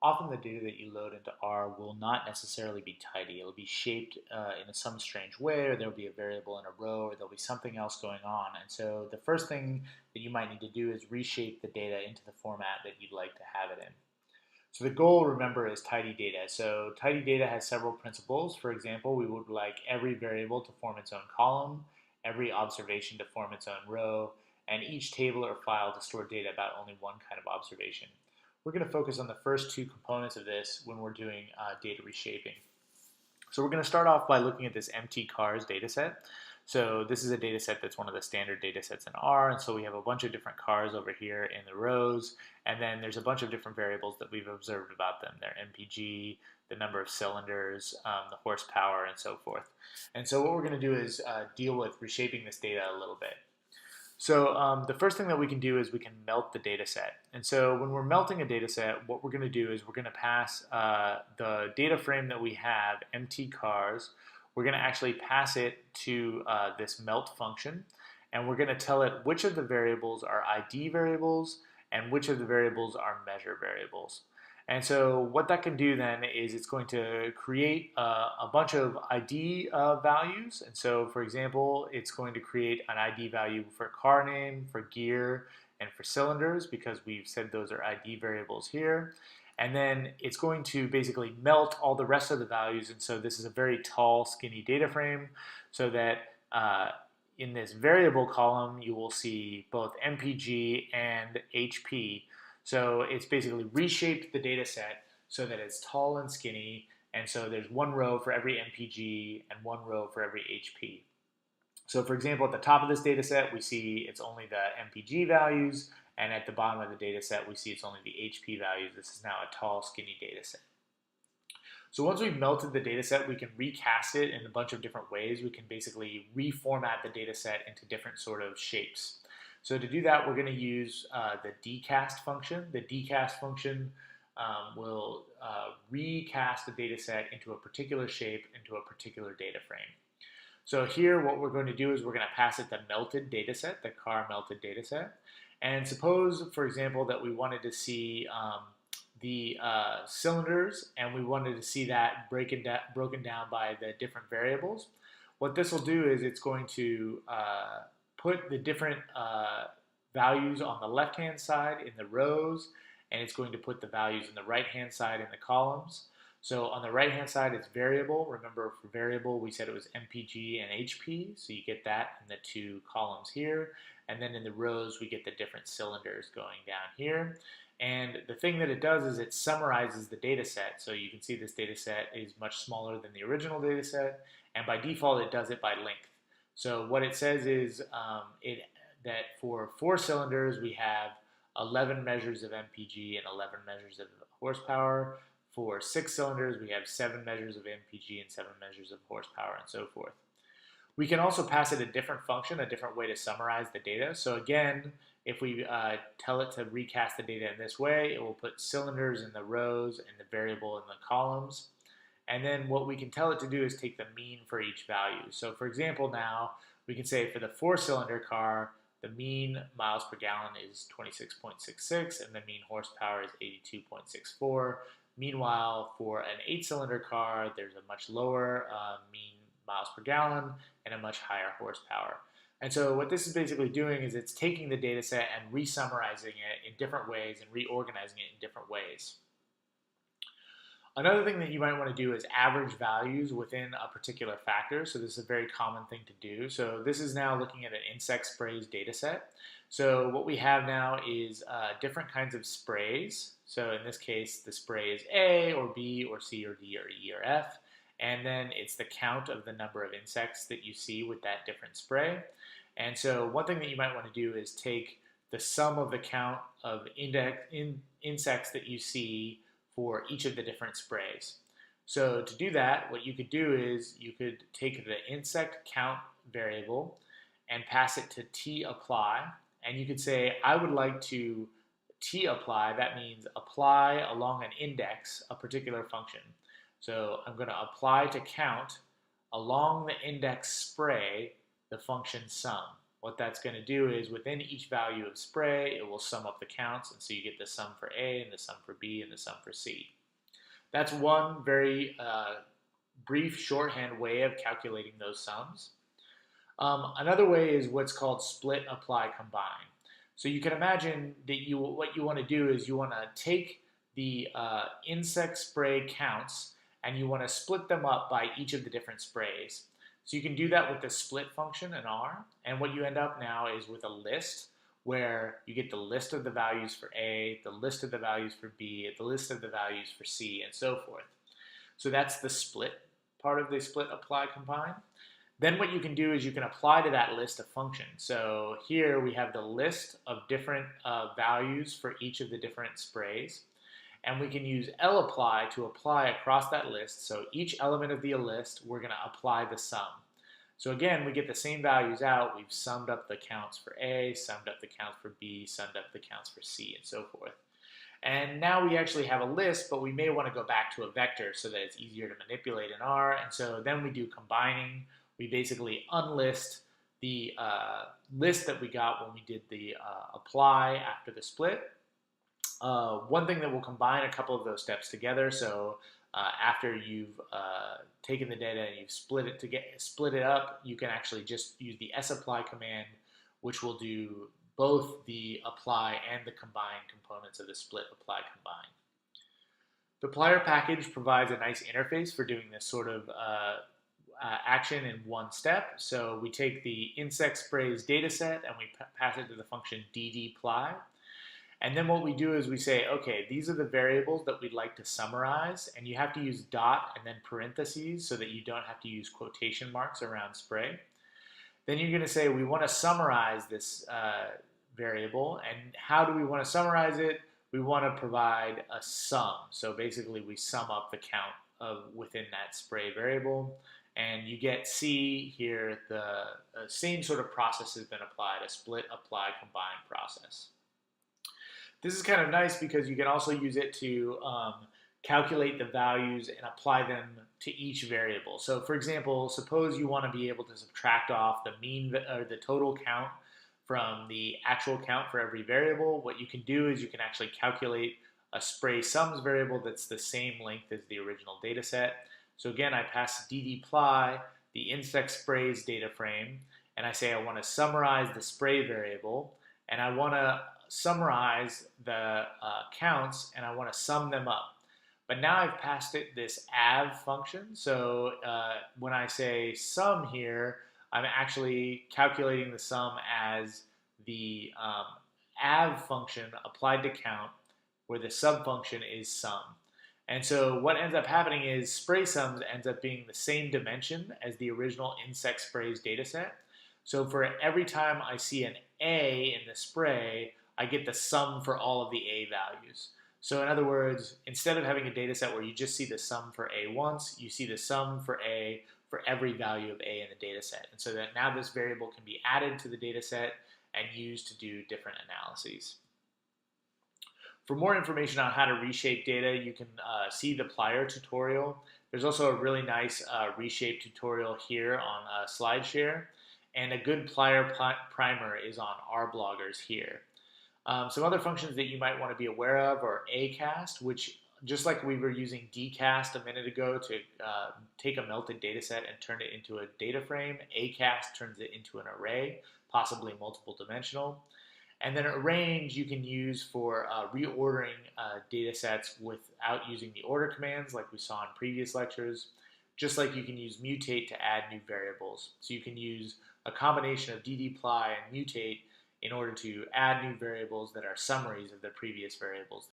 often the data that you load into R will not necessarily be tidy. It'll be shaped in some strange way, or there'll be a variable in a row, or there'll be something else going on. And so the first thing that you might need to do is reshape the data into the format that you'd like to have it in. So the goal, remember, is tidy data. So tidy data has several principles. For example, we would like every variable to form its own column, every observation to form its own row, and each table or file to store data about only one kind of observation. We're going to focus on the first two components of this when we're doing data reshaping. So we're going to start off by looking at this empty cars data set. So this is a data set that's one of the standard data sets in R, and so we have a bunch of different cars over here in the rows, and then there's a bunch of different variables that we've observed about them. Their MPG, the number of cylinders, the horsepower, and so forth. And so what we're going to do is deal with reshaping this data a little bit. So the first thing that we can do is we can melt the data set. And so when we're melting a data set, what we're going to do is we're going to pass the data frame that we have, MT cars, we're going to actually pass it to this melt function, and we're going to tell it which of the variables are ID variables and which of the variables are measure variables. And so what that can do then is it's going to create a bunch of ID values. And so, for example, it's going to create an ID value for car name, for gear, and for cylinders, because we've said those are ID variables here. And then it's going to basically melt all the rest of the values. And so this is a very tall, skinny data frame, so that in this variable column, you will see both MPG and HP. So it's basically reshaped the data set so that it's tall and skinny, and so there's one row for every MPG and one row for every HP. So for example, at the top of this data set, we see it's only the MPG values, and at the bottom of the data set, we see it's only the HP values. This is now a tall, skinny data set. So once we've melted the data set, we can recast it in a bunch of different ways. We can basically reformat the data set into different sort of shapes. So to do that, we're going to use the decast function. The decast function will recast the data set into a particular shape, into a particular data frame. So here, what we're going to do is we're going to pass it the melted data set, the car melted data set. And suppose, for example, that we wanted to see the cylinders, and we wanted to see that broken down by the different variables. What this will do is it's going to put the different values on the left-hand side in the rows, and it's going to put the values in the right-hand side in the columns. So on the right-hand side, it's variable. Remember, for variable, we said it was MPG and HP, so you get that in the two columns here. And then in the rows, we get the different cylinders going down here. And the thing that it does is it summarizes the data set. So you can see this data set is much smaller than the original data set, and by default, it does it by length. So what it says is that for 4 cylinders, we have 11 measures of MPG and 11 measures of horsepower. For 6 cylinders, we have 7 measures of MPG and 7 measures of horsepower, and so forth. We can also pass it a different function, a different way to summarize the data. So again, if we tell it to recast the data in this way, it will put cylinders in the rows and the variable in the columns. And then what we can tell it to do is take the mean for each value. So for example, now we can say for the 4-cylinder car, the mean miles per gallon is 26.66 and the mean horsepower is 82.64. Meanwhile, for an 8-cylinder car, there's a much lower mean miles per gallon and a much higher horsepower. And so what this is basically doing is it's taking the data set and re-summarizing it in different ways and reorganizing it in different ways. Another thing that you might want to do is average values within a particular factor. So this is a very common thing to do. So this is now looking at an insect sprays data set. So what we have now is different kinds of sprays. So in this case, the spray is A or B or C or D or E or F. And then it's the count of the number of insects that you see with that different spray. And so one thing that you might want to do is take the sum of the count of insects that you see for each of the different sprays. So to do that, what you could do is you could take the insect count variable and pass it to tapply, and you could say, I would like to tapply, that means apply along an index a particular function. So I'm going to apply to count along the index spray the function sum. what that's going to do is within each value of spray, it will sum up the counts, and so you get the sum for A and the sum for B and the sum for C. That's one very brief shorthand way of calculating those sums. Another way is what's called split, apply, combine. So you can imagine that what you want to do is you want to take the insect spray counts and you want to split them up by each of the different sprays. So you can do that with the split function in R, and what you end up now is with a list where you get the list of the values for A, the list of the values for B, the list of the values for C, and so forth. So that's the split part of the split, apply, combine. Then what you can do is you can apply to that list a function. So here we have the list of different values for each of the different sprays. And we can use lapply to apply across that list. So each element of the list, we're going to apply the sum. So again, we get the same values out. We've summed up the counts for A, summed up the counts for B, summed up the counts for C, and so forth. And now we actually have a list, but we may want to go back to a vector so that it's easier to manipulate in R. And so then we do combining. We basically unlist the list that we got when we did the apply after the split. One thing that will combine a couple of those steps together. So after you've taken the data and you've split it up, you can actually just use the sapply command, which will do both the apply and the combine components of the split, apply, combine. The plier package provides a nice interface for doing this sort of action in one step. So we take the insect sprays data set and we pass it to the function ddply. And then what we do is we say, okay, these are the variables that we'd like to summarize, and you have to use dot and then parentheses so that you don't have to use quotation marks around spray. Then you're going to say we want to summarize this variable, and how do we want to summarize it? We want to provide a sum. So basically we sum up the count of within that spray variable, and you get C here. The same sort of process has been applied, a split, apply, combine process. This is kind of nice because you can also use it to calculate the values and apply them to each variable. So for example, suppose you want to be able to subtract off the mean or the total count from the actual count for every variable. What you can do is you can actually calculate a spray sums variable that's the same length as the original data set. So again, I pass ddply, the insect sprays data frame, and I say I want to summarize the spray variable, and I want to summarize the counts, and I want to sum them up. But now I've passed it this av function, so when I say sum here, I'm actually calculating the sum as the av function applied to count, where the subfunction is sum. And so what ends up happening is spray sums ends up being the same dimension as the original insect sprays data set. So for every time I see an A in the spray, I get the sum for all of the A values. So in other words, instead of having a data set where you just see the sum for A once, you see the sum for A for every value of A in the data set. And so that now this variable can be added to the data set and used to do different analyses. For more information on how to reshape data, you can see the plier tutorial. There's also a really nice reshape tutorial here on SlideShare, and a good plier primer is on our bloggers here. Some other functions that you might want to be aware of are acast, which just like we were using dcast a minute ago to take a melted data set and turn it into a data frame, acast turns it into an array, possibly multiple dimensional. And then arrange you can use for reordering data sets without using the order commands like we saw in previous lectures, just like you can use mutate to add new variables. So you can use a combination of ddply and mutate in order to add new variables that are summaries of the previous variables